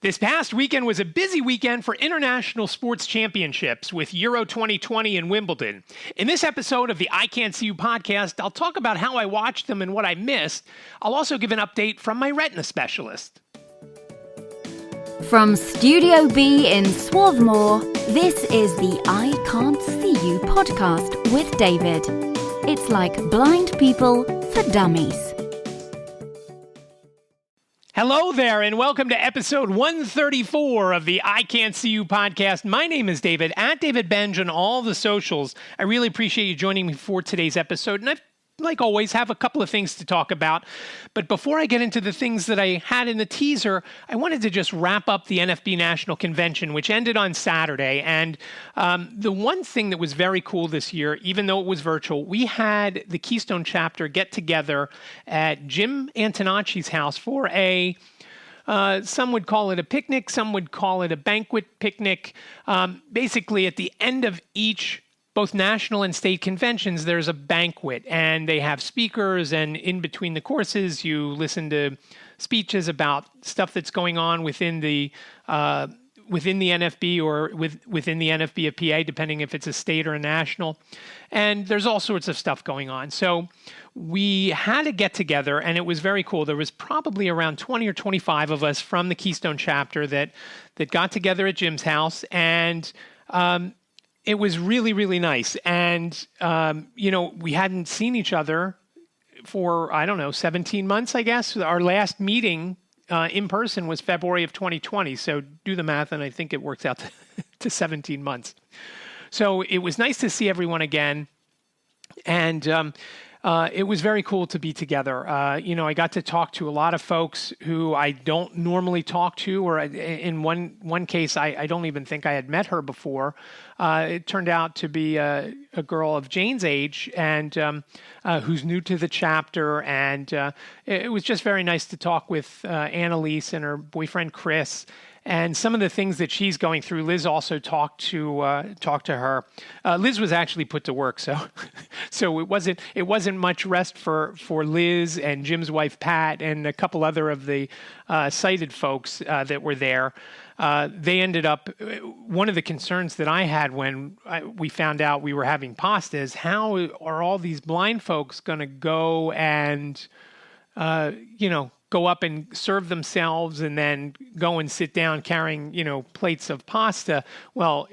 This past weekend was a busy weekend for international sports championships with Euro 2020 and Wimbledon. In this episode of the iCantCU podcast, I'll talk about how I watched them and what I missed. I'll also give an update from my retina specialist. From Studio B in Swarthmore, this is the iCantCU podcast with David. It's like blind people for dummies. Hello there, and welcome to episode 134 of the iCantCU podcast. My name is David, at David Benj on all the socials. I really appreciate you joining me for today's episode, and I've, like always, have a couple of things to talk about. But before I get into the things that I had in the teaser, I wanted to just wrap up the NFB National Convention, which ended on Saturday. And the one thing that was very cool this year, even though it was virtual, we had the Keystone chapter get together at Jim Antonacci's house for a some would call it a picnic, some would call it a banquet picnic. Basically, at the end of each both national and state conventions, there's a banquet, and they have speakers, and in between the courses, you listen to speeches about stuff that's going on within the NFB or within the NFB of PA, depending if it's a state or a national. And there's all sorts of stuff going on. So we had a get together, and it was very cool. There was probably around 20 or 25 of us from the Keystone chapter that got together at Jim's house, and it was really, really nice. And, we hadn't seen each other for, 17 months, I guess. Our last meeting in person was February of 2020. So do the math, and I think it works out to 17 months. So it was nice to see everyone again. And it was very cool to be together. I got to talk to a lot of folks who I don't normally talk to, or in one case, I don't even think I had met her before. It turned out to be a girl of Jane's age and who's new to the chapter. And it was just very nice to talk with Annalise and her boyfriend, Chris. And some of the things that she's going through, Liz also talked to her. Liz was actually put to work, so it wasn't much rest for Liz and Jim's wife Pat and a couple other of the sighted folks that were there. They ended up. One of the concerns that I had when we found out we were having pasta is how are all these blind folks going to go and go up and serve themselves and then go and sit down carrying, plates of pasta. Well,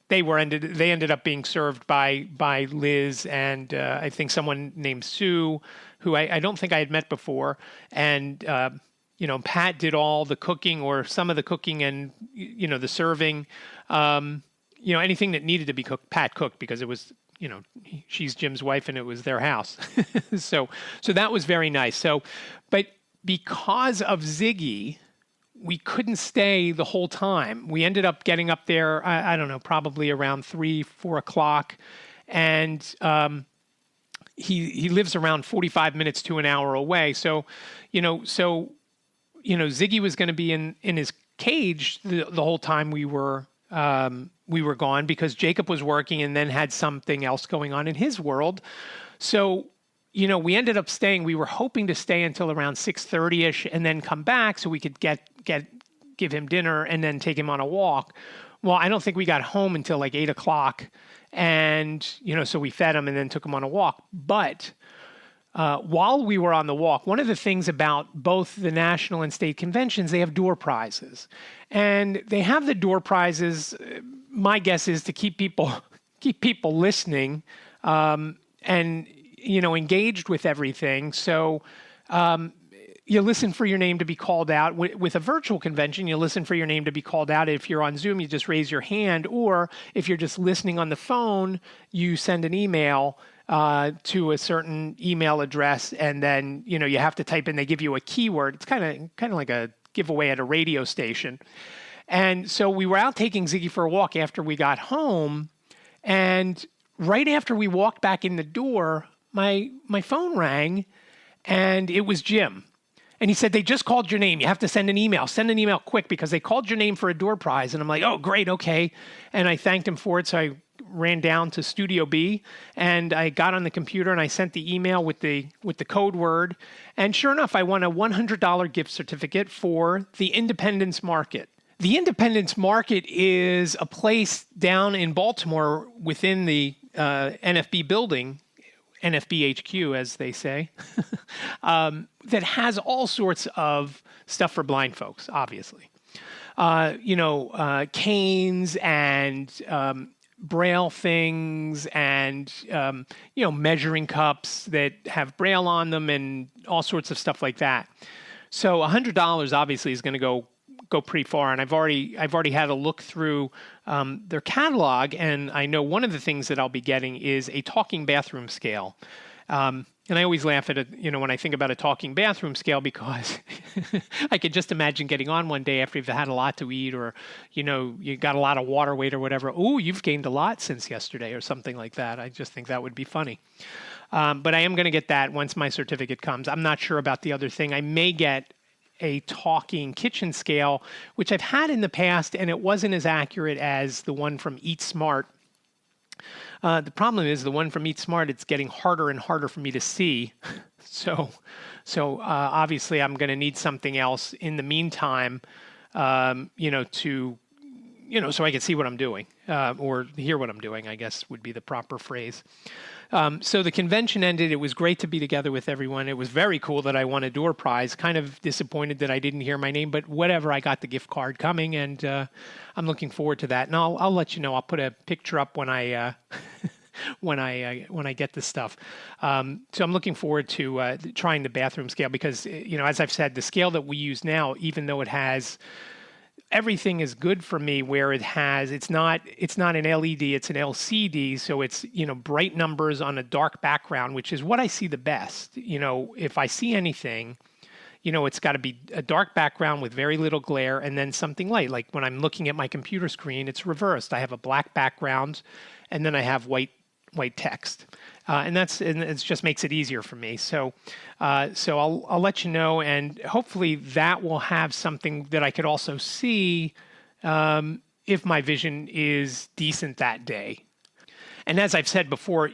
they ended up being served by Liz and I think someone named Sue, who I don't think I had met before. And, Pat did all the cooking or some of the cooking and, the serving, anything that needed to be cooked, Pat cooked because it was, she's Jim's wife and it was their house. So that was very nice. But because of Ziggy, we couldn't stay the whole time. We ended up getting up there, I don't know, probably around 3-4 o'clock. And he lives around 45 minutes to an hour away. So Ziggy was going to be in his cage the whole time we were gone because Jacob was working and then had something else going on in his world. So we ended up staying. We were hoping to stay until around 6:30ish and then come back so we could give him dinner and then take him on a walk. Well, I don't think we got home until like 8 o'clock, and so we fed him and then took him on a walk. But while we were on the walk, one of the things about both the national and state conventions, they have door prizes, and they have the door prizes. My guess is to keep people listening and engaged with everything. So you listen for your name to be called out. With a virtual convention, you listen for your name to be called out. If you're on Zoom, you just raise your hand. Or if you're just listening on the phone, you send an email to a certain email address, and then you have to type in. They give you a keyword. It's kind of like a giveaway at a radio station. And so we were out taking Ziggy for a walk after we got home, and right after we walked back in the door, my phone rang, and it was Jim. And he said, they just called your name. You have to send an email. Send an email quick because they called your name for a door prize. And I'm like, oh, great, okay. And I thanked him for it. So I ran down to Studio B and I got on the computer and I sent the email with the code word. And sure enough, I won a $100 gift certificate for the Independence Market. The Independence Market is a place down in Baltimore within the NFB building, NFB HQ, as they say, that has all sorts of stuff for blind folks, obviously. Canes and Braille things and, measuring cups that have Braille on them and all sorts of stuff like that. So $100 obviously is going to go pretty far. And I've already had a look through their catalog, and I know one of the things that I'll be getting is a talking bathroom scale. And I always laugh at it, when I think about a talking bathroom scale, because I could just imagine getting on one day after you've had a lot to eat, or, you got a lot of water weight or whatever. Oh, you've gained a lot since yesterday or something like that. I just think that would be funny. But I am going to get that once my certificate comes. I'm not sure about the other thing. I may get a talking kitchen scale, which I've had in the past, and it wasn't as accurate as the one from Eat Smart. The problem is the one from Eat Smart, it's getting harder and harder for me to see. So obviously I'm going to need something else in the meantime, so I can see what I'm doing, or hear what I'm doing, I guess would be the proper phrase. So the convention ended. It was great to be together with everyone. It was very cool that I won a door prize. Kind of disappointed that I didn't hear my name, but whatever. I got the gift card coming, and I'm looking forward to that. And I'll let you know. I'll put a picture up when I when I get this stuff. So I'm looking forward to trying the bathroom scale because as I've said, the scale that we use now, even though it has everything is good for me where it's not an LED, it's an LCD. So it's, bright numbers on a dark background, which is what I see the best. If I see anything, it's got to be a dark background with very little glare and then something light. Like when I'm looking at my computer screen, it's reversed. I have a black background and then I have white text. And it just makes it easier for me. So I'll let you know, and hopefully that will have something that I could also see if my vision is decent that day. And as I've said before,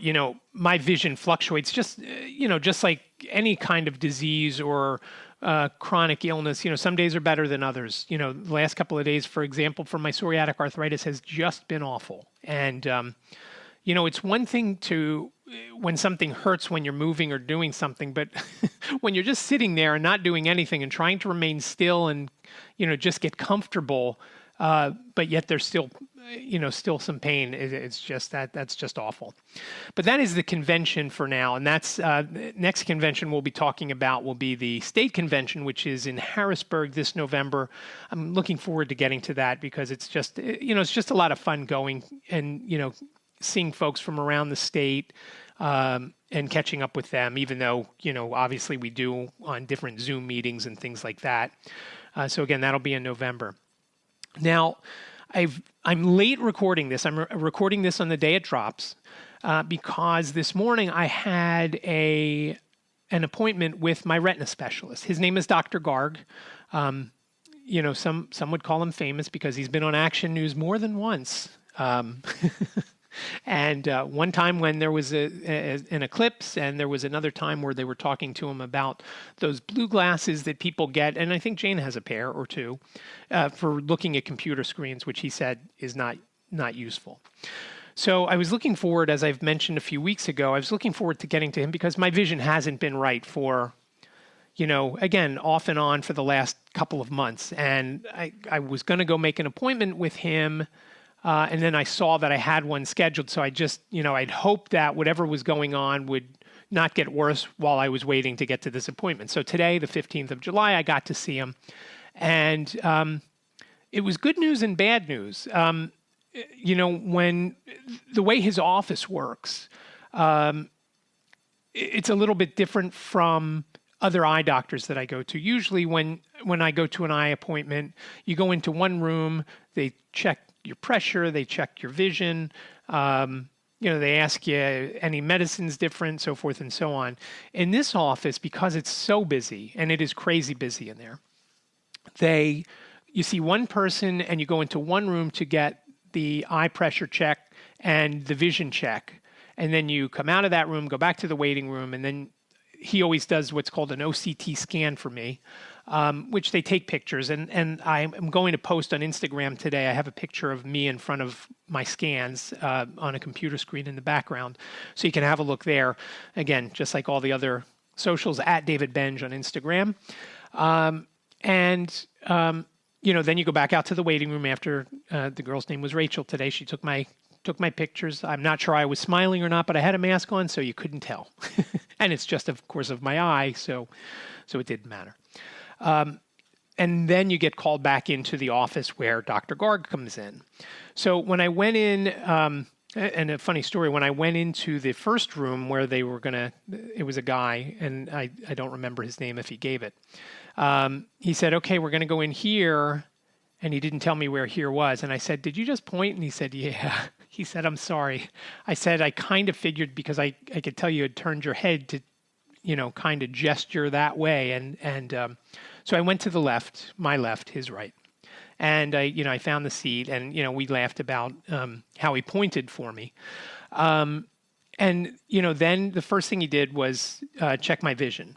my vision fluctuates just like any kind of disease or chronic illness. Some days are better than others. The last couple of days, for example, for my psoriatic arthritis has just been awful. And, it's one thing when something hurts when you're moving or doing something, but when you're just sitting there and not doing anything and trying to remain still and, just get comfortable, but yet there's still some pain. It's just that's just awful. But that is the convention for now. And that's next convention we'll be talking about will be the state convention, which is in Harrisburg this November. I'm looking forward to getting to that because it's just, it's just a lot of fun going and, seeing folks from around the state and catching up with them, even though, obviously we do on different Zoom meetings and things like that. So again, that'll be in November. Now, I'm late recording this. I'm recording this on the day it drops because this morning I had an appointment with my retina specialist. His name is Dr. Garg. Some would call him famous because he's been on Action News more than once. And one time when there was an eclipse, and there was another time where they were talking to him about those blue glasses that people get, and I think Jane has a pair or two, for looking at computer screens, which he said is not useful. So I was looking forward, as I've mentioned a few weeks ago, I was looking forward to getting to him because my vision hasn't been right for, again, off and on for the last couple of months. And I was going to go make an appointment with him. And then I saw that I had one scheduled. So I just, I'd hoped that whatever was going on would not get worse while I was waiting to get to this appointment. So today, the 15th of July, I got to see him. And it was good news and bad news. When the way his office works, it's a little bit different from other eye doctors that I go to. Usually when I go to an eye appointment, you go into one room, they check your pressure, they check your vision, they ask you any medicines different, so forth and so on. In this office, because it's so busy, and it is crazy busy in there, you see one person and you go into one room to get the eye pressure check and the vision check. And then you come out of that room, go back to the waiting room, and then he always does what's called an OCT scan for me, which they take pictures. And I'm going to post on Instagram today. I have a picture of me in front of my scans on a computer screen in the background. So you can have a look there. Again, just like all the other socials, at David Benj on Instagram. Then you go back out to the waiting room after the girl's name was Rachel today. She took my pictures. I'm not sure I was smiling or not, but I had a mask on, so you couldn't tell. And it's just, of course, of my eye, so it didn't matter. And then you get called back into the office where Dr. Garg comes in. So when I went in, and a funny story, when I went into the first room where they were it was a guy, and I don't remember his name if he gave it. He said, okay, we're going to go in here. And he didn't tell me where here was. And I said, did you just point? And he said, yeah. He said, I'm sorry. I said, I kind of figured because I could tell you had turned your head to, kind of gesture that way. And so I went to the left, my left, his right. And I found the seat and, we laughed about how he pointed for me. And then the first thing he did was check my vision.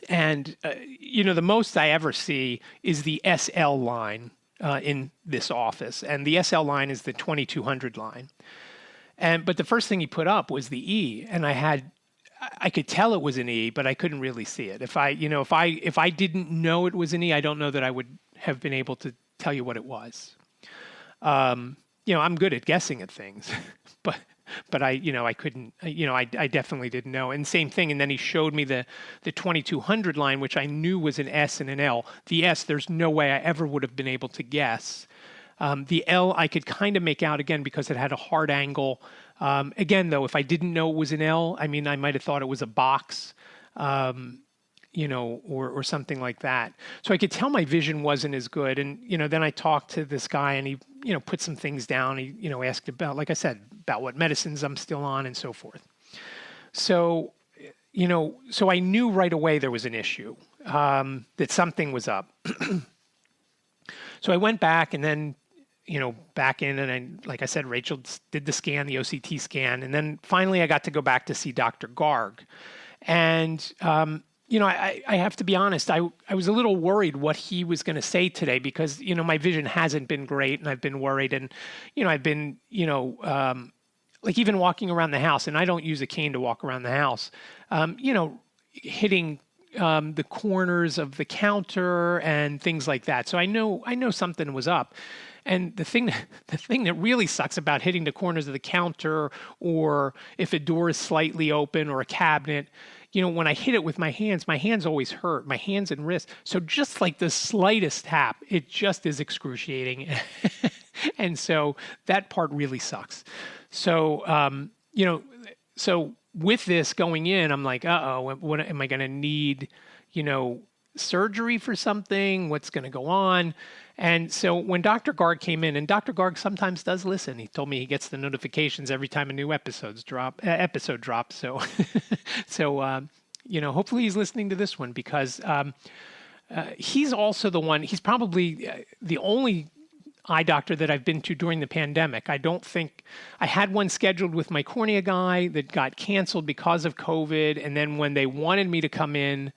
And, the most I ever see is the SL line in this office. And the SL line is the 2200 line. But the first thing he put up was the E. And I could tell it was an E, but I couldn't really see it. If I didn't know it was an E, I don't know that I would have been able to tell you what it was. I'm good at guessing at things, but I couldn't, I definitely didn't know. And same thing. And then he showed me the 2200 line, which I knew was an S and an L. The S, there's no way I ever would have been able to guess. The L, I could kind of make out again because it had a hard angle. Again, though, if I didn't know it was an L, I might have thought it was a box, or something like that. So I could tell my vision wasn't as good. And, then I talked to this guy and he, put some things down. He, asked about, like I said, about what medicines I'm still on and so forth. So, so I knew right away there was an issue, that something was up. So I went back and then, back in and like I said, Rachel did the scan, the OCT scan. And then finally I got to go back to see Dr. Garg. And, I have to be honest, I was a little worried what he was going to say today because, my vision hasn't been great and I've been worried and, I've been, like even walking around the house, and I don't use a cane to walk around the house, hitting the corners of the counter and things like that. So I know something was up. And the thing that really sucks about hitting the corners of the counter or if a door is slightly open or a cabinet, when I hit it with my hands always hurt, my hands and wrists. So just like the slightest tap, it just is excruciating. And so that part really sucks. So, so with this going in, I'm like, what am I going to need, surgery for something? What's going to go on? And so when Dr. Garg came in, and Dr. Garg sometimes does listen, he told me he gets the notifications every time a new episode drops. So, hopefully he's listening to this one because he's also the one, he's probably the only eye doctor that I've been to during the pandemic. I don't think I had one scheduled with my cornea guy that got canceled because of COVID. And then when they wanted me to come in,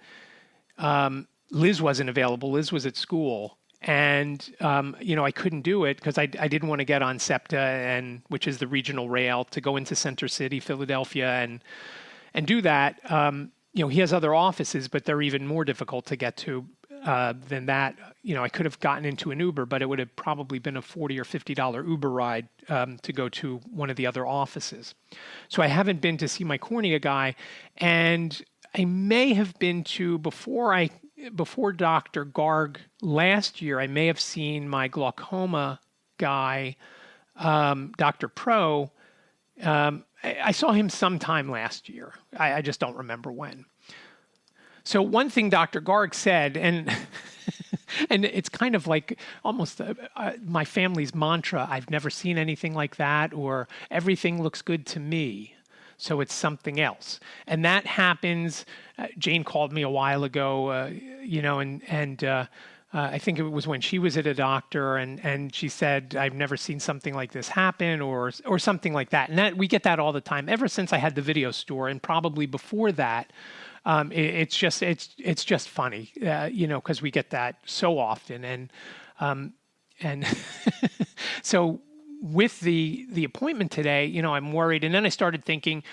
Liz wasn't available. Liz was at school. And, I couldn't do it because I didn't want to get on SEPTA, which is the regional rail, to go into Center City, Philadelphia, and do that. He has other offices, but they're even more difficult to get to than that. I could have gotten into an Uber, but it would have probably been a $40 or $50 Uber ride to go to one of the other offices. So I haven't been to see my cornea guy, and I may have been to before Dr. Garg last year, I may have seen my glaucoma guy, Dr. Pro. I saw him sometime last year. I just don't remember when. So one thing Dr. Garg said, and And it's kind of like almost my family's mantra. I've never seen anything like that, or everything looks good to me. So it's something else. And that happens. Jane called me a while ago, and I think it was when she was at a doctor, and she said, I've never seen something like this happen, or something like that. And we get that all the time ever since I had the video store, and probably before that. It's just funny, because we get that so often. And so with the appointment today, I'm worried. And then I started thinking,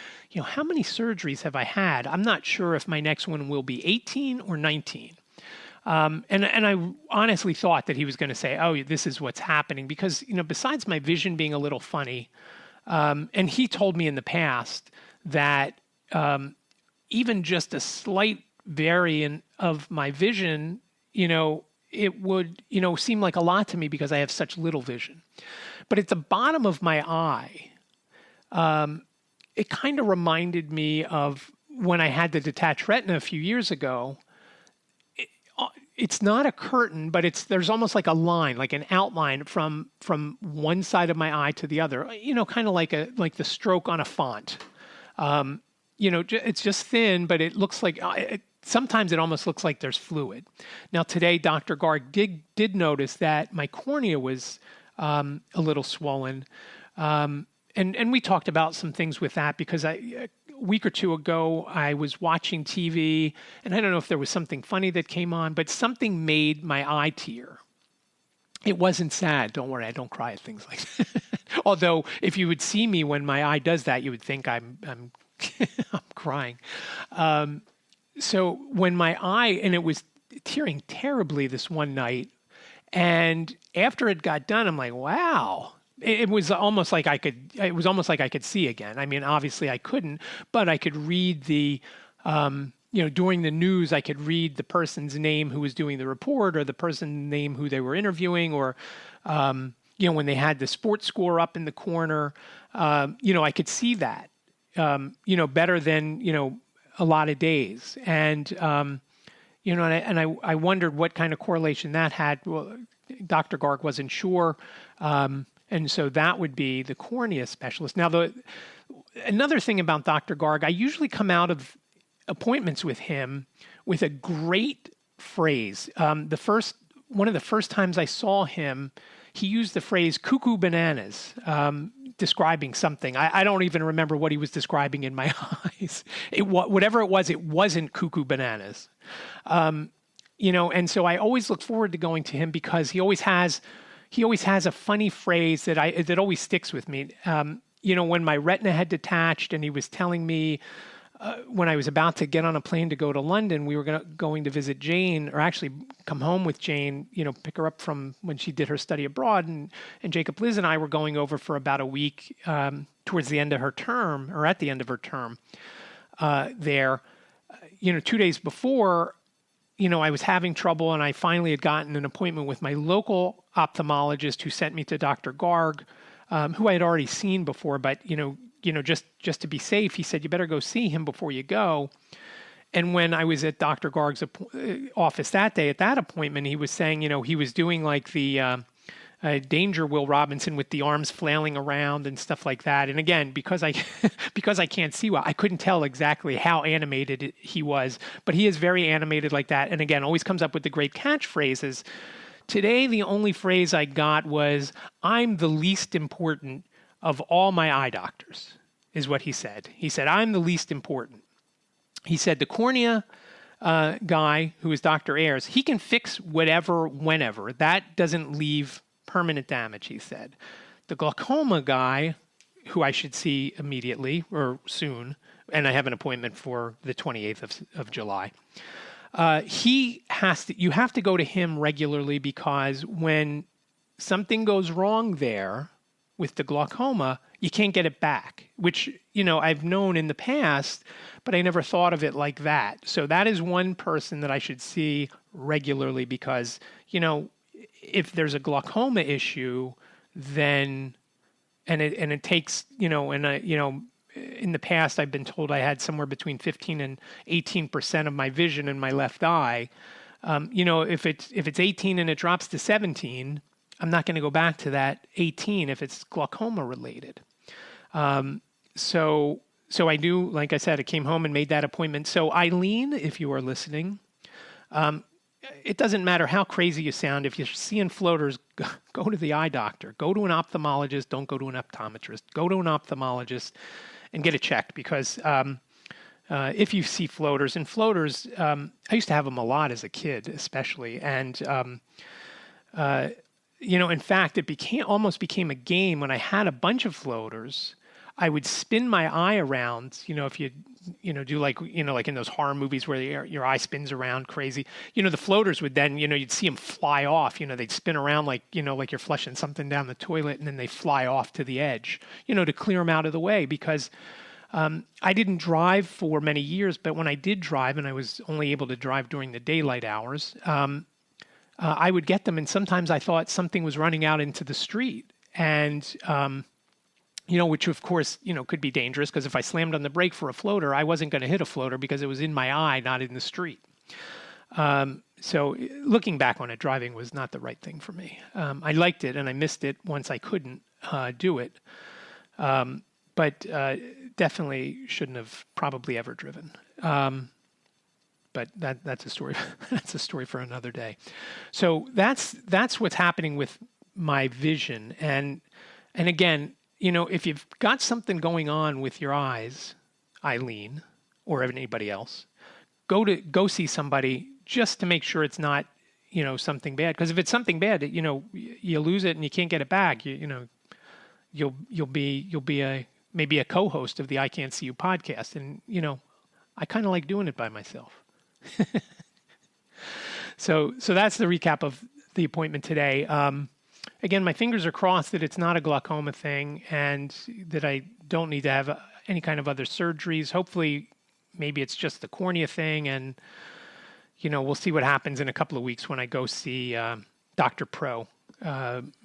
how many surgeries have I had? I'm not sure if my next one will be 18 or 19. And I honestly thought that he was going to say, oh, this is what's happening. Because, besides my vision being a little funny, and he told me in the past that even just a slight variant of my vision, it would, seem like a lot to me because I have such little vision. But at the bottom of my eye, it kind of reminded me of when I had the detached retina a few years ago. It's not a curtain, but there's almost like a line, like an outline from one side of my eye to the other. Kind of like the stroke on a font. It's just thin, but it looks like sometimes it almost looks like there's fluid. Now today, Dr. Garg did notice that my cornea was a little swollen, and we talked about some things with that because a week or two ago I was watching TV, and I don't know if there was something funny that came on, but something made my eye tear. It wasn't sad. Don't worry, I don't cry at things like that. Although if you would see me when my eye does that, you would think I'm I'm crying. So when my eye, and it was tearing terribly this one night, and after it got done, I'm like, wow. It was almost like I could see again. I mean, obviously I couldn't, but I could read during the news, I could read the person's name who was doing the report, or the person's name who they were interviewing, or, when they had the sports score up in the corner, I could see that, better than, a lot of days. And, I wondered what kind of correlation that had. Well, Dr. Garg wasn't sure. And so that would be the cornea specialist. Now, another thing about Dr. Garg, I usually come out of appointments with him with a great phrase. One of the first times I saw him, he used the phrase "cuckoo bananas," describing something. I don't even remember what he was describing in my eyes. Whatever it was, it wasn't cuckoo bananas. And so I always look forward to going to him because he always has a funny phrase that always sticks with me. When my retina had detached, and he was telling me when I was about to get on a plane to go to London, we were going to visit Jane, or actually come home with Jane, pick her up from when she did her study abroad. And Jacob, Liz, and I were going over for about a week towards the end of her term, or at the end of her term there. 2 days before, I was having trouble, and I finally had gotten an appointment with my local ophthalmologist who sent me to Dr. Garg, who I had already seen before, but, just to be safe, he said, you better go see him before you go. And when I was at Dr. Garg's office that day at that appointment, he was saying, he was doing like the Danger Will Robinson with the arms flailing around and stuff like that. And again, because I can't see well, I couldn't tell exactly how animated he was, but he is very animated like that. And again, always comes up with the great catchphrases. Today, the only phrase I got was, "I'm the least important of all my eye doctors," is what he said. He said, "I'm the least important." He said, the cornea guy, who is Dr. Ayers, he can fix whatever, whenever. That doesn't leave permanent damage, he said. The glaucoma guy, who I should see immediately or soon, and I have an appointment for the 28th of July, you have to go to him regularly, because when something goes wrong there with the glaucoma, you can't get it back, which, I've known in the past, but I never thought of it like that. So that is one person that I should see regularly, because, if there's a glaucoma issue, then, and it takes, in the past, I've been told I had somewhere between 15 and 18% of my vision in my left eye. If it's 18 and it drops to 17, I'm not going to go back to that 18 if it's glaucoma related. So I knew, like I said, I came home and made that appointment. So Eileen, if you are listening, it doesn't matter how crazy you sound. If you're seeing floaters, go to the eye doctor. Go to an ophthalmologist. Don't go to an optometrist. Go to an ophthalmologist and get it checked, because if you see floaters, and floaters, I used to have them a lot as a kid, especially. And, in fact, it almost became a game when I had a bunch of floaters. I would spin my eye around, if you do like in those horror movies where your eye spins around crazy, the floaters would then, you'd see them fly off, they'd spin around like you're flushing something down the toilet, and then they fly off to the edge, to clear them out of the way, because I didn't drive for many years, but when I did drive, and I was only able to drive during the daylight hours, I would get them, and sometimes I thought something was running out into the street, and which of course, could be dangerous, because if I slammed on the brake for a floater, I wasn't going to hit a floater because it was in my eye, not in the street. So looking back on it, driving was not the right thing for me. I liked it and I missed it once I couldn't do it. But definitely shouldn't have probably ever driven. But that's a story. That's a story for another day. So that's what's happening with my vision. And again, if you've got something going on with your eyes, Eileen, or anybody else, go see somebody just to make sure it's not, something bad. Because if it's something bad, you lose it and you can't get it back. You'll be maybe a co-host of the iCantCU podcast, and I kind of like doing it by myself. So that's the recap of the appointment today. Again, my fingers are crossed that it's not a glaucoma thing and that I don't need to have any kind of other surgeries. Hopefully, maybe it's just the cornea thing, and, we'll see what happens in a couple of weeks when I go see Dr. Pro,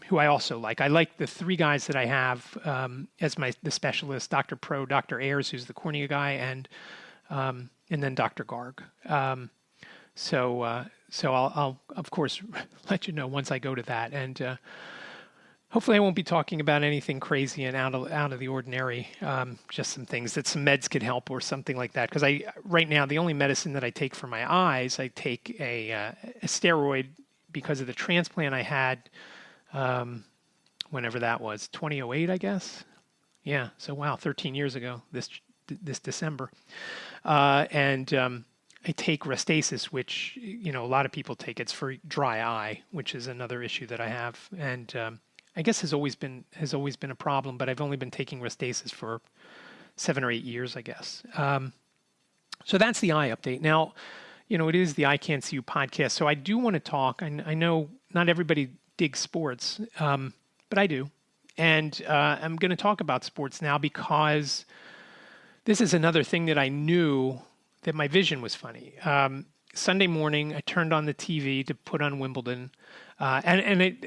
who I also like. I like the three guys that I have as the specialist: Dr. Pro, Dr. Ayers, who's the cornea guy, and then Dr. Garg. So I'll of course let you know once I go to that, and hopefully I won't be talking about anything crazy and out of the ordinary. Just some things that some meds could help or something like that. Because right now the only medicine that I take for my eyes, I take a steroid because of the transplant I had, whenever that was, 2008, I guess. Yeah. So wow, 13 years ago this December, and I take Restasis, which, a lot of people take. It's for dry eye, which is another issue that I have. And I guess has always been a problem, but I've only been taking Restasis for 7 or 8 years, I guess. So that's the eye update. Now, it is the iCantCU podcast. So I do want to talk. I know not everybody digs sports, but I do. And I'm going to talk about sports now because this is another thing that I knew that my vision was funny. Sunday morning, I turned on the TV to put on Wimbledon, and it,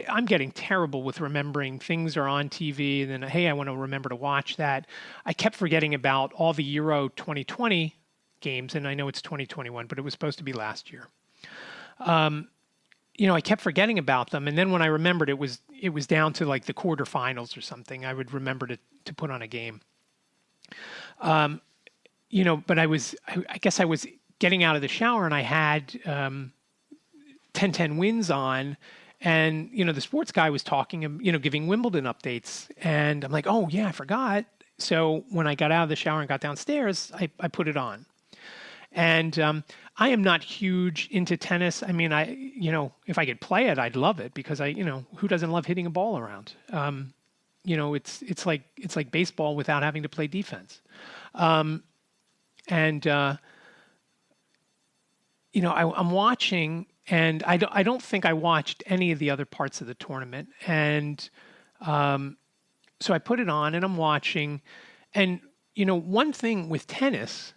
I'm getting terrible with remembering things are on TV, and then hey, I want to remember to watch that. I kept forgetting about all the Euro 2020 games, and I know it's 2021, but it was supposed to be last year. I kept forgetting about them, and then when I remembered, it was down to like the quarterfinals or something. I would remember to put on a game. But I guess I was getting out of the shower and I had 10-10 wins on, and, the sports guy was talking, giving Wimbledon updates, and I'm like, oh yeah, I forgot. So when I got out of the shower and got downstairs, I put it on. And I am not huge into tennis. I mean, if I could play it, I'd love it, because who doesn't love hitting a ball around? It's like baseball without having to play defense. I'm watching, and I don't think I watched any of the other parts of the tournament. And so I put it on and I'm watching. And, one thing with tennis,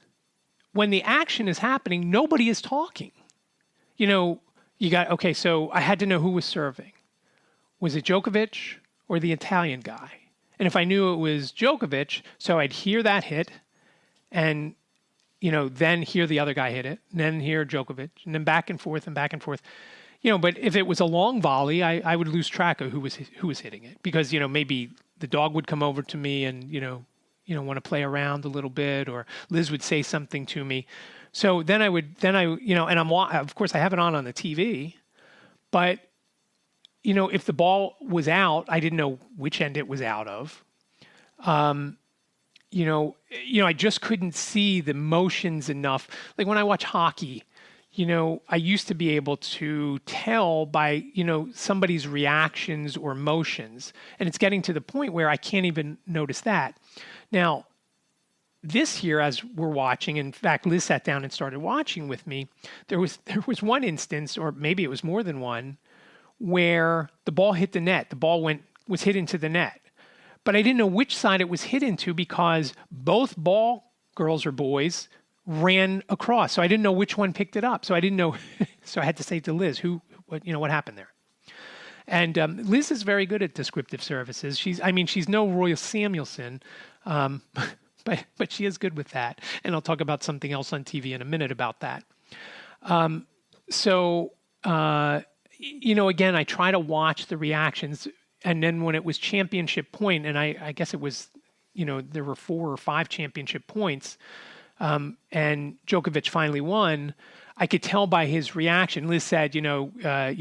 when the action is happening, nobody is talking. So I had to know who was serving. Was it Djokovic or the Italian guy? And if I knew it was Djokovic, so I'd hear that hit, and then here the other guy hit it, and then here Djokovic, and then back and forth and back and forth. But if it was a long volley, I would lose track of who was hitting it, because maybe the dog would come over to me and want to play around a little bit, or Liz would say something to me. So then and of course I have it on the TV, but if the ball was out, I didn't know which end it was out of. I just couldn't see the motions enough. Like when I watch hockey, I used to be able to tell by, somebody's reactions or motions. And it's getting to the point where I can't even notice that. Now, this year, as we're watching, in fact, Liz sat down and started watching with me, there was one instance, or maybe it was more than one, where the ball hit the net. The ball was hit into the net. But I didn't know which side it was hit into, because both ball girls or boys ran across. So I didn't know which one picked it up. So I didn't know. So I had to say to Liz, what happened there? And Liz is very good at descriptive services. She's no Roy Samuelson, but she is good with that. And I'll talk about something else on TV in a minute about that. Again, I try to watch the reactions. And then when it was championship point, and I guess it was, there were 4 or 5 championship points, and Djokovic finally won, I could tell by his reaction. Liz said, that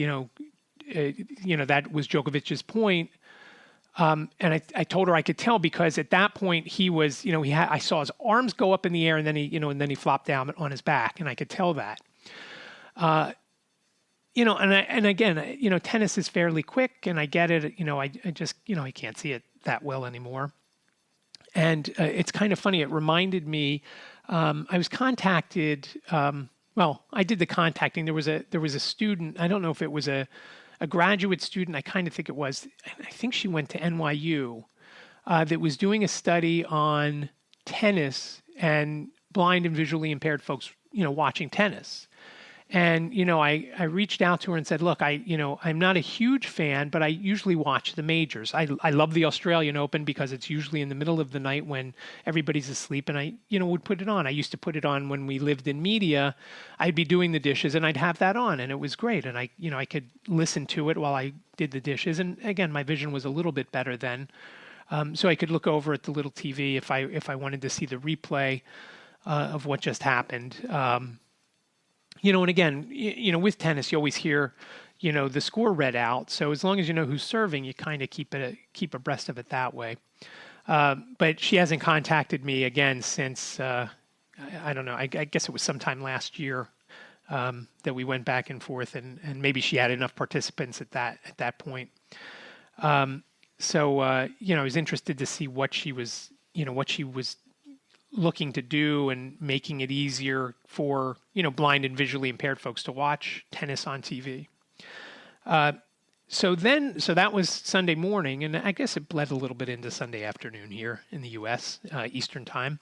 was Djokovic's point. And I told her I could tell, because at that point he was, I saw his arms go up in the air, and then he flopped down on his back, and I could tell that. And again, tennis is fairly quick, and I get it. I just, I can't see it that well anymore. And it's kind of funny. It reminded me, I was contacted. I did the contacting. There was a student. I don't know if it was a graduate student. I kind of think it was. I think she went to NYU. That was doing a study on tennis and blind and visually impaired folks, watching tennis. And, I reached out to her and said, look, I'm not a huge fan, but I usually watch the majors. I love the Australian Open, because it's usually in the middle of the night when everybody's asleep, and I, would put it on. I used to put it on when we lived in media. I'd be doing the dishes and I'd have that on, and it was great. And I could listen to it while I did the dishes. And again, my vision was a little bit better then. So I could look over at the little TV if I wanted to see the replay of what just happened. And again, with tennis, you always hear, the score read out. So as long as you know who's serving, you kind of keep abreast of it that way. But she hasn't contacted me again since, I don't know, I guess it was sometime last year that we went back and forth, and maybe she had enough participants at that point. I was interested to see what she was looking to do, and making it easier for, blind and visually impaired folks to watch tennis on TV. So that was Sunday morning, and I guess it bled a little bit into Sunday afternoon here in the U.S., Eastern time.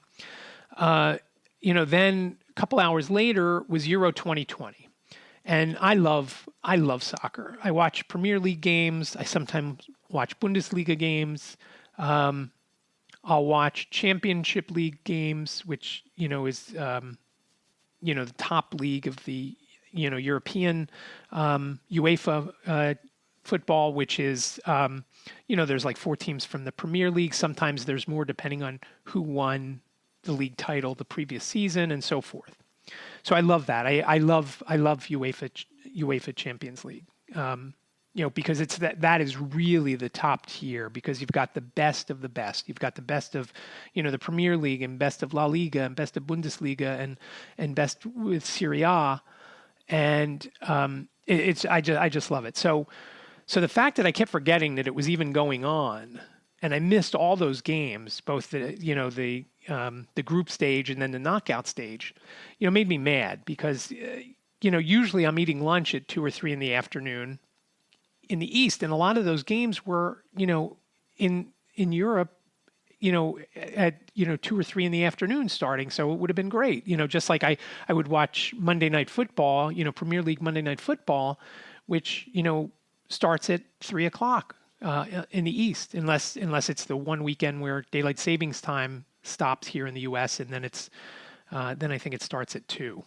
Then a couple hours later was Euro 2020. And I love soccer. I watch Premier League games. I sometimes watch Bundesliga games. I'll watch Championship League games, which, is, the top league of the, European UEFA football, which is, there's like 4 teams from the Premier League. Sometimes there's more depending on who won the league title the previous season and so forth. So I love that. I love UEFA Champions League. Because it's that is really the top tier, because you've got the best of the best. You've got the best of, the Premier League, and best of La Liga, and best of Bundesliga, and best with Serie A, and I just love it. So the fact that I kept forgetting that it was even going on, and I missed all those games, both the group stage and then the knockout stage, made me mad, because usually I'm eating lunch at 2 or 3 in the afternoon in the East, and a lot of those games were, in Europe, at 2 or 3 in the afternoon starting. So it would have been great, just like I would watch Monday Night Football, Premier League Monday Night Football, which starts at 3:00 in the East, unless it's the one weekend where daylight savings time stops here in the U.S. and then it's Then I think it starts at 2.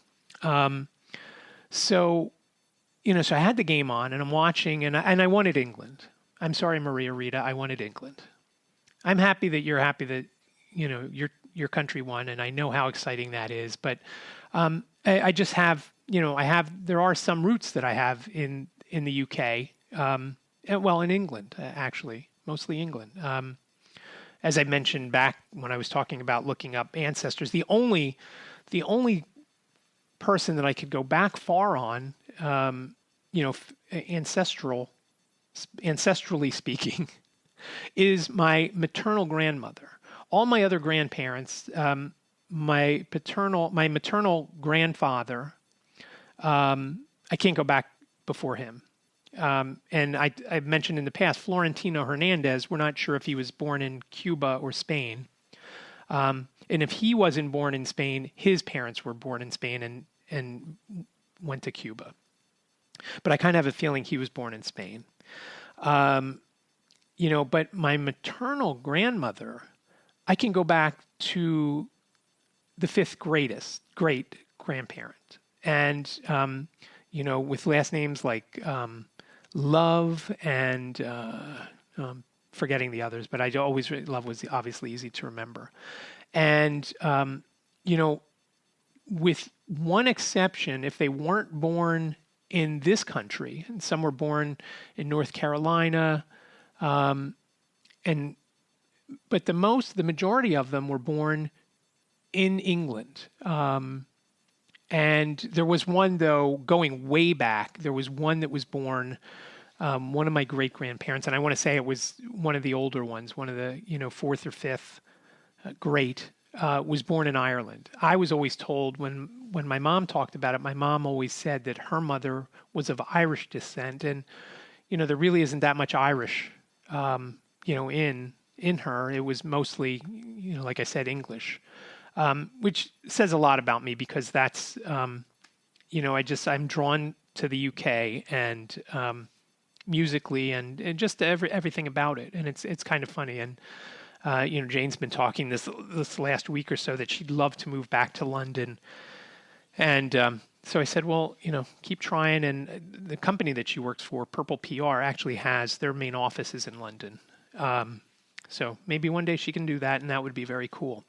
So I had the game on and I'm watching and I wanted England. I'm sorry, Maria Rita, I wanted England. I'm happy that you're happy that, your country won, and I know how exciting that is. But I just have, there are some roots that I have in the UK, in England, actually, mostly England. As I mentioned back when I was talking about looking up ancestors, the only person that I could go back far on, ancestrally speaking, is my maternal grandmother. All my other grandparents, my maternal grandfather, I can't go back before him. And I've mentioned in the past, Florentino Hernandez, we're not sure if he was born in Cuba or Spain. And if he wasn't born in Spain, his parents were born in Spain and went to Cuba. But I kind of have a feeling he was born in Spain. But my maternal grandmother, I can go back to the 5th great grandparent. And, with last names like Love and forgetting the others, but I always Love was obviously easy to remember. And, with one exception, if they weren't born in this country, and some were born in North Carolina, but the majority of them were born in England. And there was one, though, going way back, there was one that was born, one of my great-grandparents, and I want to say it was one of the older ones, one of the, 4th or 5th great, was born in Ireland. I was always told when my mom talked about it, my mom always said that her mother was of Irish descent, and, there really isn't that much Irish, in her. It was mostly, like I said, English, which says a lot about me because that's, I'm drawn to the UK and musically and just everything about it. And it's kind of funny. And, Jane's been talking this last week or so that she'd love to move back to London. And so I said, well, keep trying. And the company that she works for, Purple PR, actually has their main offices in London. So maybe one day she can do that, and that would be very cool.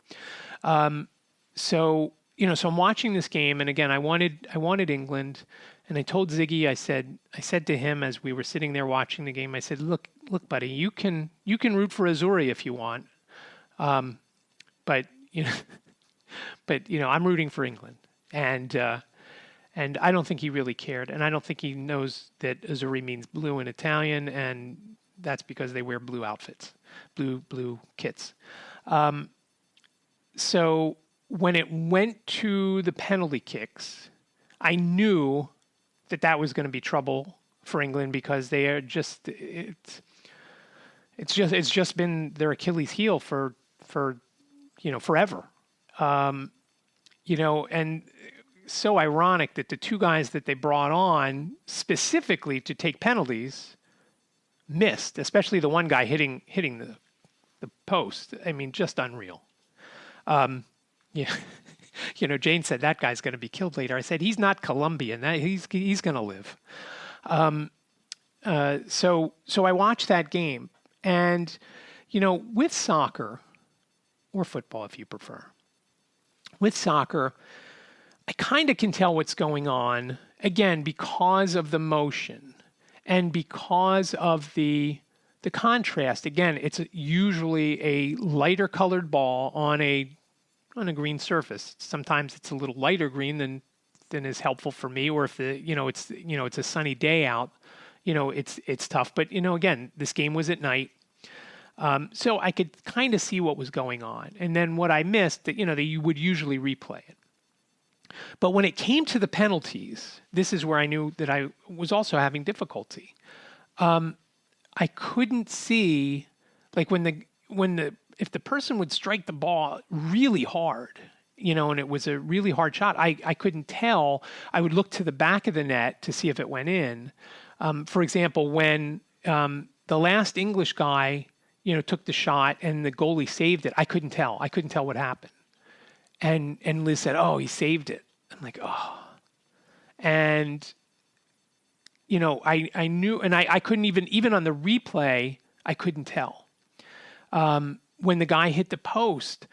So I'm watching this game, and again, I wanted England, and I told Ziggy, I said to him as we were sitting there watching the game, I said, look, buddy, you can root for Azzurri if you want, but I'm rooting for England, and I don't think he really cared, and I don't think he knows that Azzurri means blue in Italian, and that's because they wear blue outfits, blue kits. So when it went to the penalty kicks, I knew that was going to be trouble for England because they are just it's just been their Achilles heel for forever. And so ironic that the two guys that they brought on specifically to take penalties missed, especially the one guy hitting the post. I mean, just unreal. Jane said that guy's going to be killed later. I said he's not Colombian. He's going to live. So I watched that game, and with soccer or football, if you prefer, with soccer, I kind of can tell what's going on again because of the motion. And because of the contrast, again, it's usually a lighter colored ball on a green surface. Sometimes it's a little lighter green than is helpful for me, or if it's a sunny day out, it's tough. But again, this game was at night, so I could kind of see what was going on. And then what I missed, that you would usually replay it. But when it came to the penalties, this is where I knew that I was also having difficulty. I couldn't see, like if the person would strike the ball really hard, and it was a really hard shot, I couldn't tell. I would look to the back of the net to see if it went in. For example, when the last English guy, took the shot and the goalie saved it, I couldn't tell. I couldn't tell what happened. And Liz said, "Oh, he saved it." I'm like, "Oh." And, I knew, and I couldn't even on the replay, I couldn't tell. When the guy hit the post,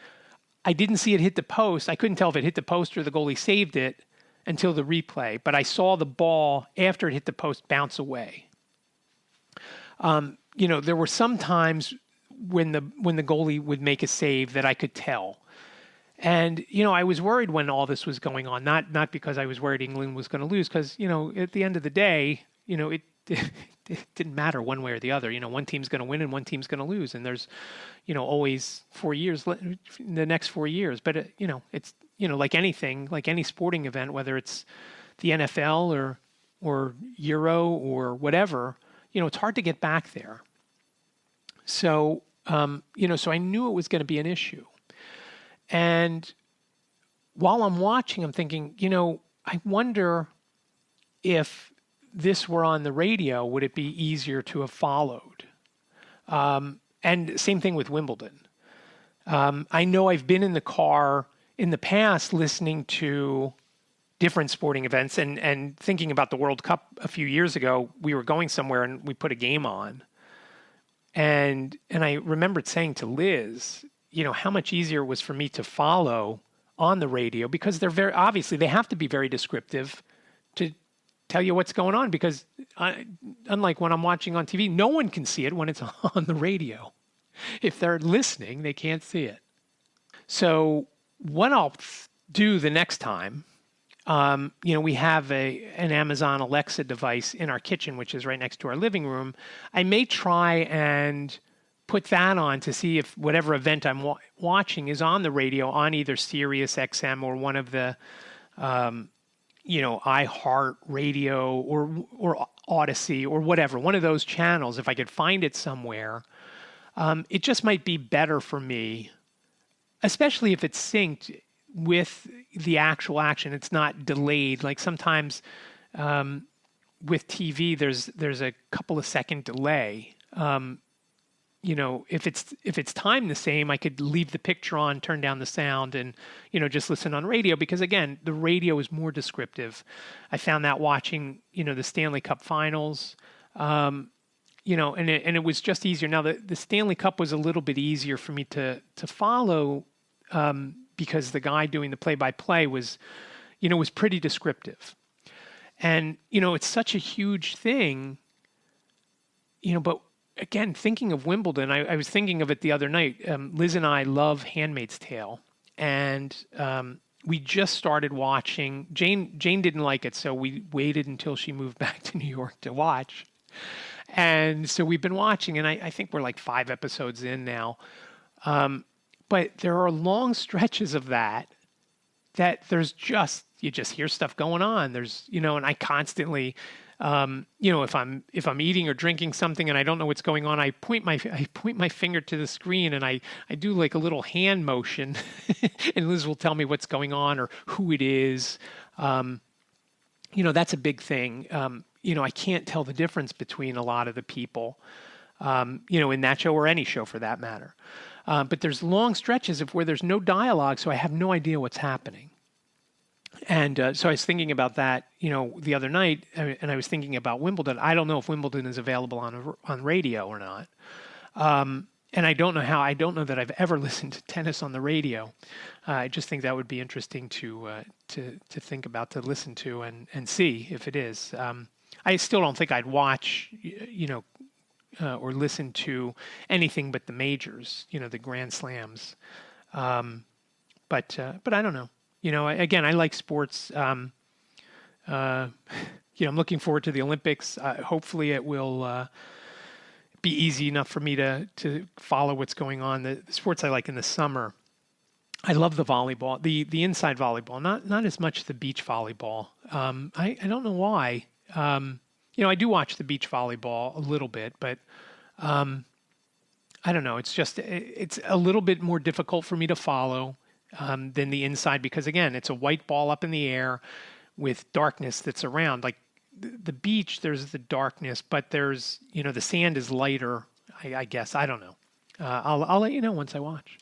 I didn't see it hit the post. I couldn't tell if it hit the post or the goalie saved it until the replay. But I saw the ball after it hit the post bounce away. There were some times when the goalie would make a save that I could tell. And, I was worried when all this was going on, not because I was worried England was going to lose, because, at the end of the day, it didn't matter one way or the other. One team's going to win and one team's going to lose. And there's, always 4 years, the next 4 years. But, it's, like anything, like any sporting event, whether it's the NFL or Euro or whatever, it's hard to get back there. So, so I knew it was going to be an issue. And while I'm watching, I'm thinking, I wonder if this were on the radio, would it be easier to have followed? And same thing with Wimbledon. I know I've been in the car in the past listening to different sporting events and thinking about the World Cup a few years ago. We were going somewhere and we put a game on. And I remembered saying to Liz, how much easier it was for me to follow on the radio, because they're they have to be very descriptive to tell you what's going on, because unlike when I'm watching on TV, no one can see it when it's on the radio. If they're listening, they can't see it. So what I'll do the next time, we have an Amazon Alexa device in our kitchen, which is right next to our living room. I may try and put that on to see if whatever event I'm watching is on the radio on either Sirius XM or one of the, iHeart Radio or Odyssey or whatever, one of those channels. If I could find it somewhere, it just might be better for me, especially if it's synced with the actual action. It's not delayed. Like sometimes with TV, there's a couple of second delay. If it's timed the same, I could leave the picture on, turn down the sound, and, just listen on radio, because again, the radio is more descriptive. I found that watching, the Stanley Cup finals, and it was just easier. Now the Stanley Cup was a little bit easier for me to follow, because the guy doing the play-by-play was pretty descriptive. And, it's such a huge thing, but again, thinking of Wimbledon, I was thinking of it the other night. Liz and I love Handmaid's Tale, and we just started watching. Jane didn't like it, so we waited until she moved back to New York to watch. And so we've been watching, and I think we're like 5 episodes in now. But there are long stretches of that there's you just hear stuff going on. There's, and I constantly... if I'm eating or drinking something and I don't know what's going on, I point my finger to the screen and I do like a little hand motion, and Liz will tell me what's going on or who it is. That's a big thing. I can't tell the difference between a lot of the people, in that show or any show for that matter. But there's long stretches where there's no dialogue, so I have no idea what's happening. And so I was thinking about that, the other night, and I was thinking about Wimbledon. I don't know if Wimbledon is available on radio or not. And I don't know how. I don't know that I've ever listened to tennis on the radio. I just think that would be interesting to think about, to listen to and see if it is. I still don't think I'd watch, or listen to anything but the majors, the Grand Slams. But I don't know. Again, I like sports. I'm looking forward to the Olympics. Hopefully it will be easy enough for me to follow what's going on. The sports I like in the summer, I love the volleyball, the inside volleyball, not as much the beach volleyball. I don't know why. I do watch the beach volleyball a little bit, but I don't know. It's just, it's a little bit more difficult for me to follow than the inside, because again, it's a white ball up in the air with darkness that's around. Like the beach, there's the darkness, but there's, the sand is lighter, I guess. I don't know. I'll let you know once I watch.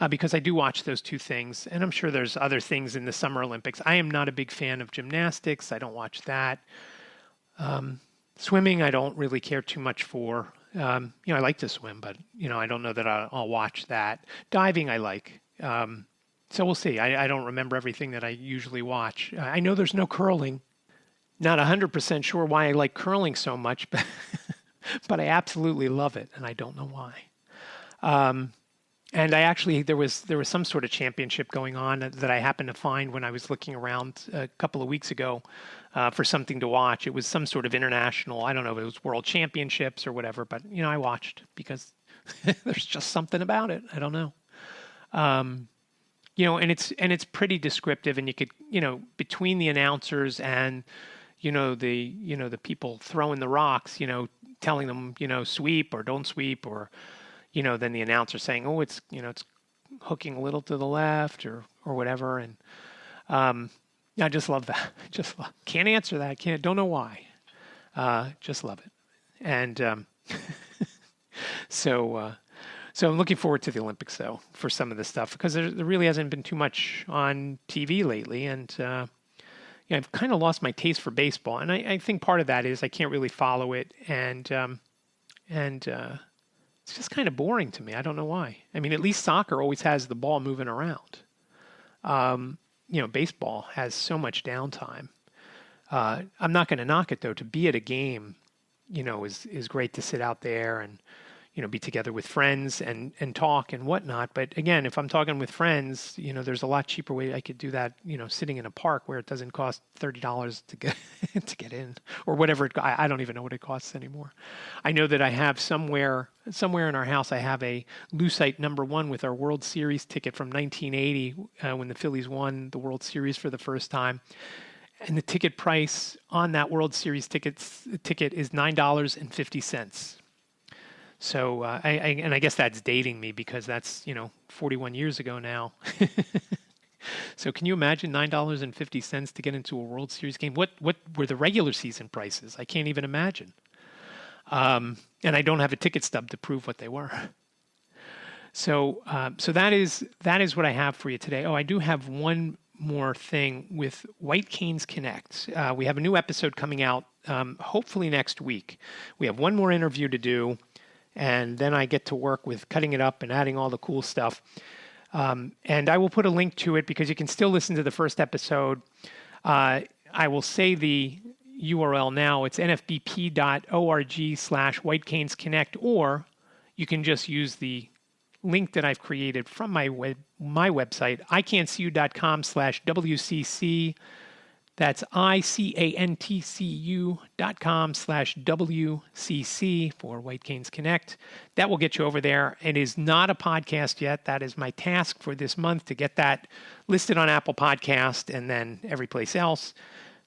because I do watch those two things. And I'm sure there's other things in the Summer Olympics. I am not a big fan of gymnastics. I don't watch that. Swimming, I don't really care too much for. I like to swim, but, I don't know that I'll watch that. Diving, I like. So we'll see. I don't remember everything that I usually watch. I know there's no curling. Not 100% sure why I like curling so much, but but I absolutely love it, and I don't know why. And I actually, there was some sort of championship going on that I happened to find when I was looking around a couple of weeks ago for something to watch. It was some sort of international, I don't know if it was world championships or whatever, but, I watched because there's just something about it. I don't know. And it's pretty descriptive, and you could, between the announcers and, the people throwing the rocks, telling them, sweep or don't sweep, or, then the announcer saying, oh, it's hooking a little to the left or whatever. And I just love that. Can't answer that. Don't know why. Just love it. And so I'm looking forward to the Olympics, though, for some of this stuff, because there really hasn't been too much on TV lately. And I've kind of lost my taste for baseball. And I think part of that is I can't really follow it. And it's just kind of boring to me. I don't know why. I mean, at least soccer always has the ball moving around. Baseball has so much downtime. I'm not going to knock it, though. To be at a game, is great to sit out there and, be together with friends and talk and whatnot. But again, if I'm talking with friends, there's a lot cheaper way I could do that, sitting in a park where it doesn't cost $30 to get to get in, or whatever. I don't even know what it costs anymore. I know that I have somewhere in our house, I have a Lucite #1 with our World Series ticket from 1980 when the Phillies won the World Series for the first time. And the ticket price on that World Series ticket is $9.50. So, I guess that's dating me because that's, 41 years ago now. So can you imagine $9.50 to get into a World Series game? What were the regular season prices? I can't even imagine. And I don't have a ticket stub to prove what they were. So that is what I have for you today. Oh, I do have one more thing with White Canes Connect. We have a new episode coming out, hopefully next week. We have one more interview to do, and then I get to work with cutting it up and adding all the cool stuff. And I will put a link to it because you can still listen to the first episode. I will say the URL now. It's nfbp.org/whitecanesconnect, or you can just use the link that I've created from my website, iCantCU.com/WCC. That's iCantCU.com/WCC for White Canes Connect. That will get you over there. It is not a podcast yet. That is my task for this month, to get that listed on Apple Podcast and then every place else.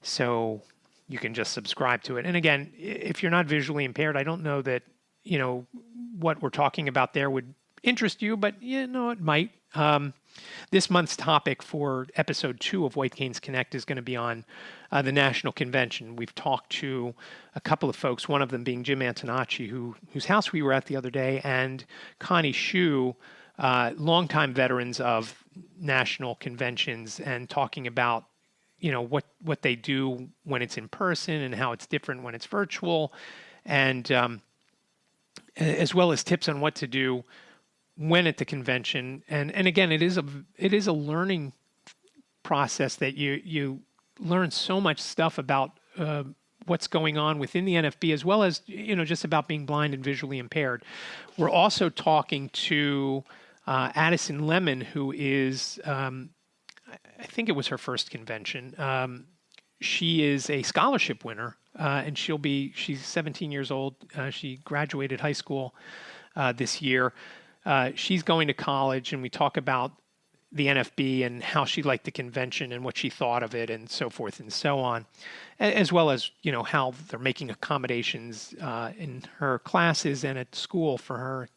So you can just subscribe to it. And again, if you're not visually impaired, I don't know that, what we're talking about there would interest you, but it might. This month's topic for episode 2 of White Canes Connect is going to be on the National Convention. We've talked to a couple of folks, one of them being Jim Antonacci, whose house we were at the other day, and Connie Hsu, longtime veterans of national conventions, and talking about what they do when it's in person and how it's different when it's virtual, and as well as tips on what to do when at the convention. And again, it is a learning process that you learn so much stuff about what's going on within the NFB, as well as just about being blind and visually impaired. We're also talking to Addison Lemon, who is I think it was her first convention. She is a scholarship winner, and she's 17 years old. She graduated high school this year. She's going to college, and we talk about the NFB and how she liked the convention and what she thought of it and so forth and so on, as well as, how they're making accommodations in her classes and at school for her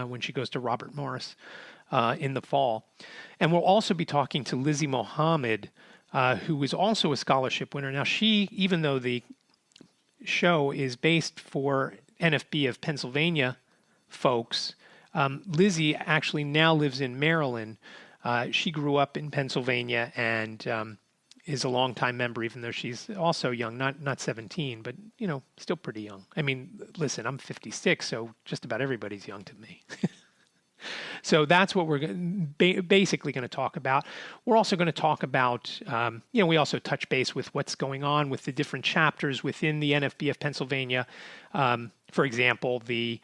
when she goes to Robert Morris in the fall. And we'll also be talking to Lizzie Mohammed, who is also a scholarship winner. Now, even though the show is based for NFB of Pennsylvania folks, Lizzie actually now lives in Maryland. She grew up in Pennsylvania and is a longtime member, even though she's also young, not 17, but still pretty young. I mean, listen, I'm 56, so just about everybody's young to me. So that's what we're basically going to talk about. We're also going to talk about, we also touch base with what's going on with the different chapters within the NFB of Pennsylvania. For example, the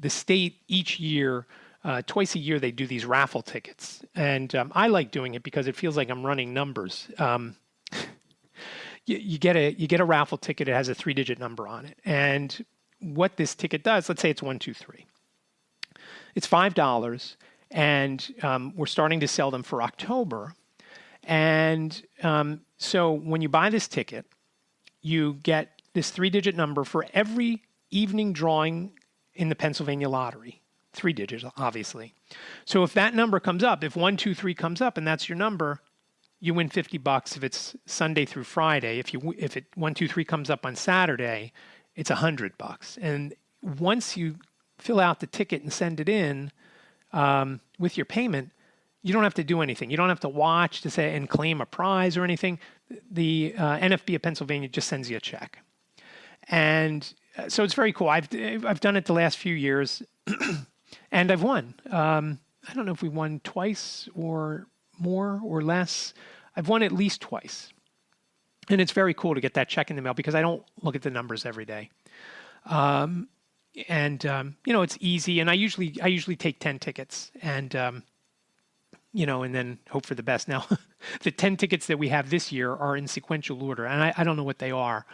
state each year, twice a year, they do these raffle tickets. And I like doing it because it feels like I'm running numbers. You get a raffle ticket. It has a 3-digit number on it. And what this ticket does, let's say it's 1, 2, 3. It's $5, and we're starting to sell them for October. And so when you buy this ticket, you get this 3-digit number for every evening drawing in the Pennsylvania lottery. 3 digits, obviously. So if that number comes up, if 1, 2, 3 comes up, and that's your number, you win $50 if it's Sunday through Friday. If 1, 2, 3 comes up on Saturday, it's $100. And once you fill out the ticket and send it in with your payment, you don't have to do anything. You don't have to watch to say and claim a prize or anything. The NFB of Pennsylvania just sends you a check, and so it's very cool. I've done it the last few years, and I've won. I don't know if we won twice or more or less. I've won at least twice, and it's very cool to get that check in the mail because I don't look at the numbers every day. It's easy, and I usually take 10 tickets, and and then hope for the best. Now, the 10 tickets that we have this year are in sequential order, and I don't know what they are.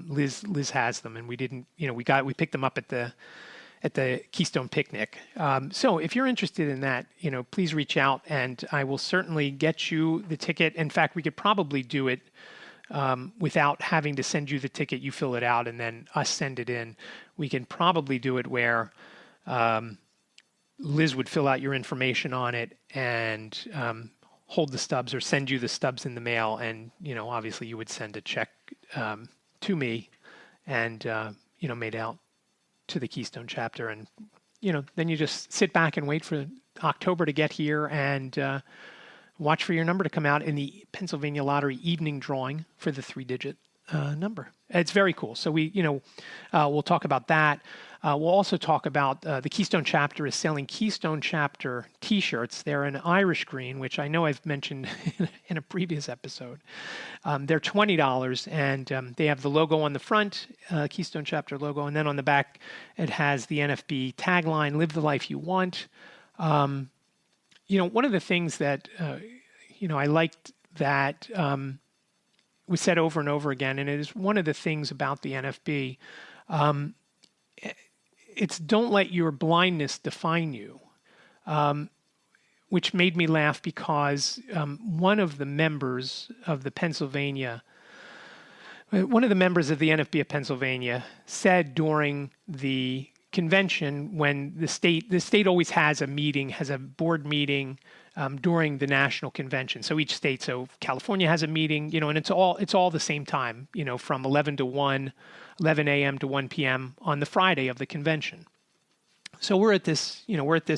Liz has them, and we didn't, we picked them up at the Keystone Picnic. So if you're interested in that, please reach out, and I will certainly get you the ticket. In fact, we could probably do it without having to send you the ticket. You fill it out and then us send it in. We can probably do it where Liz would fill out your information on it and hold the stubs or send you the stubs in the mail. And, obviously you would send a check to me and, made out to the Keystone chapter. And, then you just sit back and wait for October to get here and watch for your number to come out in the Pennsylvania Lottery evening drawing for the 3-digit number. It's very cool. So we'll talk about that. We'll also talk about the Keystone chapter is selling Keystone chapter T-shirts. They're an Irish green, which I know I've mentioned in a previous episode. They're $20, and they have the logo on the front, Keystone chapter logo, and then on the back it has the NFB tagline, "Live the life you want." One of the things that I liked that was said over and over again, and it is one of the things about the NFB. It's don't let your blindness define you, which made me laugh because one of the members of the NFB of Pennsylvania said during the convention, when the state always has a board meeting during the national convention. So each state, so California has a meeting, and it's all the same time, from 11 a.m. to 1 p.m. on the Friday of the convention. So we're at this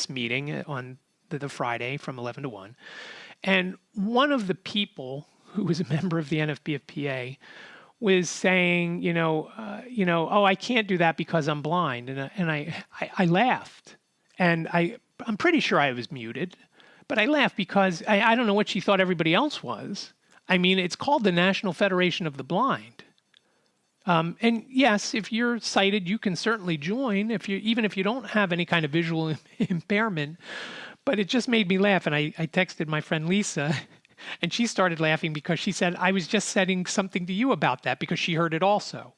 meeting on the Friday from 11 to 1. And one of the people who was a member of the NFB of PA was saying, oh, I can't do that because I'm blind. And I laughed. And I'm pretty sure I was muted, but I laughed because I don't know what she thought everybody else was. I mean, it's called the National Federation of the Blind. And yes, if you're sighted, you can certainly join even if you don't have any kind of visual impairment. But it just made me laugh. And I texted my friend Lisa, and she started laughing because she said, I was just saying something to you about that because she heard it also.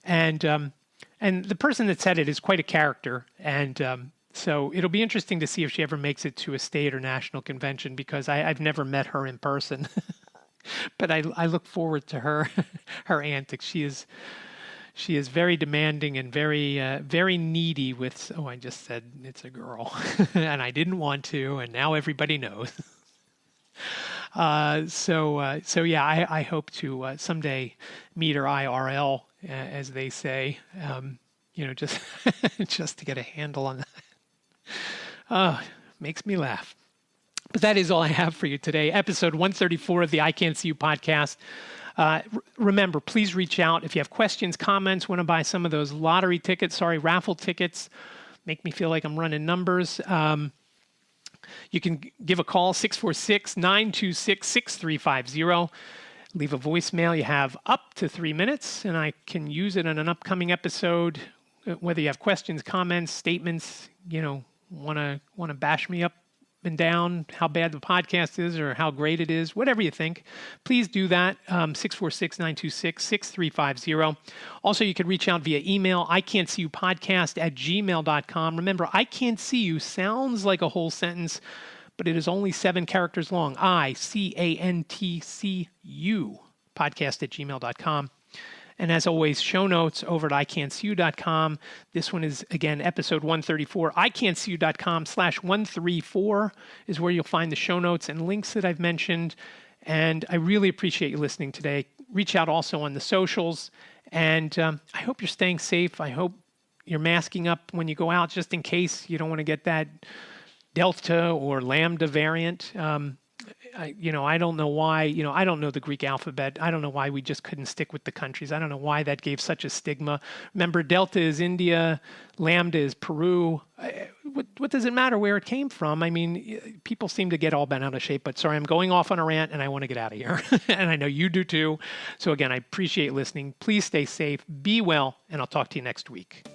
And the person that said it is quite a character. And so it'll be interesting to see if she ever makes it to a state or national convention, because I've never met her in person. But I look forward to her antics. She is very demanding and very needy with, I just said it's a girl. And I didn't want to, and now everybody knows. So yeah, I hope to someday meet her IRL, as they say, just just to get a handle on that. Makes me laugh. But that is all I have for you today. Episode 134 of the iCantCU podcast. Remember, please reach out if you have questions, comments, want to buy some of those raffle tickets. Make me feel like I'm running numbers. You can give a call, 646-926-6350. Leave a voicemail. You have up to 3 minutes, and I can use it in an upcoming episode. Whether you have questions, comments, statements, want to bash me up and down how bad the podcast is or how great it is, whatever you think, please do that. 646-926-6350. Also, you can reach out via email, iCantCUpodcast@gmail.com. Remember, iCantCU sounds like a whole sentence, but it is only 7 characters long. iCantCU podcast@gmail.com. And as always, show notes over at iCantCU.com. This one is, again, episode 134. iCantCU.com/134 is where you'll find the show notes and links that I've mentioned. And I really appreciate you listening today. Reach out also on the socials. And I hope you're staying safe. I hope you're masking up when you go out, just in case you don't want to get that Delta or Lambda variant. I don't know why, I don't know the Greek alphabet. I don't know why we just couldn't stick with the countries. I don't know why that gave such a stigma. Remember, Delta is India, Lambda is Peru. What does it matter where it came from? I mean, people seem to get all bent out of shape, but sorry, I'm going off on a rant and I want to get out of here. And I know you do too. So again, I appreciate listening. Please stay safe, be well, and I'll talk to you next week.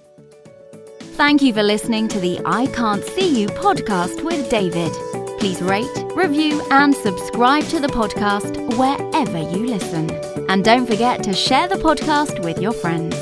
Thank you for listening to the I Can't See You podcast with David. Please rate, review, and subscribe to the podcast wherever you listen. And don't forget to share the podcast with your friends.